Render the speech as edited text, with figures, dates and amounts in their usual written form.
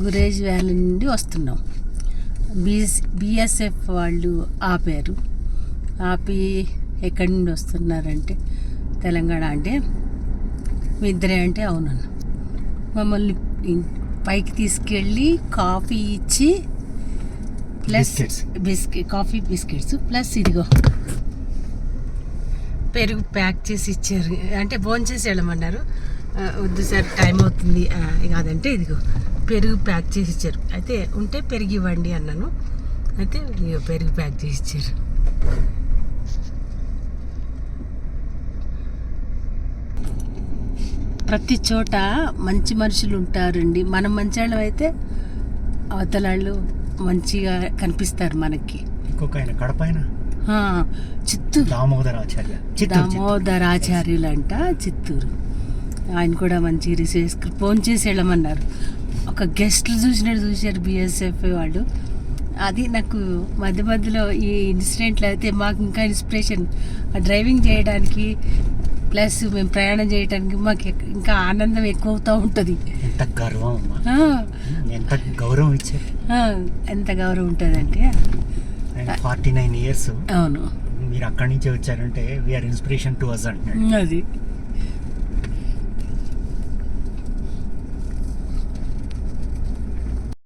Gurez valley నుండి వస్తున్నాం. BSF వాళ్ళు ఆపారు. ఆపి ఎక్కడి నుండి వస్తున్నారంటే తెలంగాణ అంటే మీ ఇద్దరే అంటే అవునన్న. మమ్మల్ని పైకి తీసుకెళ్ళి కాఫీ ఇచ్చి ప్లస్ కాఫీ బిస్కెట్స్ ప్లస్ ఇదిగో పెరుగు ప్యాక్ చేసి ఇచ్చారు. అంటే భోంచేసి వెళ్ళమన్నారు. వద్దు సార్ టైం అవుతుంది కాదంటే ఇదిగో పెరుగు ప్యాక్ చేసి ఇచ్చారు. అయితే ఉంటే పెరుగు ఇవ్వండి అన్నాను. అయితే పెరుగు ప్యాక్ చేసి ఇచ్చారు. ప్రతి చోట మంచి మనుషులు ఉంటారండి. మనం మంచి వాళ్ళం అయితే అవతలాళ్ళు మంచిగా కనిపిస్తారు మనకి. ఇంకొక ఆయన కడప ఆయన చిత్తూరు దామోదరాచార్య అంట చిత్తూరు. ఆయన కూడా మంచి రిసీవ్ ఫోన్ చేసి వెళ్ళమన్నారు. ఒక గెస్ట్లు చూశారు బిఎస్ఎఫ్ వాళ్ళు. అది నాకు మధ్య మధ్యలో ఈ ఇన్సిడెంట్లు అయితే మాకు ఇంకా ఇన్స్పిరేషన్. డ్రైవింగ్ చేయడానికి ప్లస్ మేము ప్రయాణం చేయడానికి మాకు ఇంకా ఆనందం ఎక్కువ అవుతూ ఉంటుంది. ఎంత గర్వం, ఎంత గౌరవం ఇచ్చారు. ఎంత గౌరవం ఉంటుందంటే 49 years. అవును, మీరు అక్కడి నుంచే వచ్చారంటే వీఆర్ ఇన్స్పిరేషన్ టు అస్ అంటున్నాడు. అది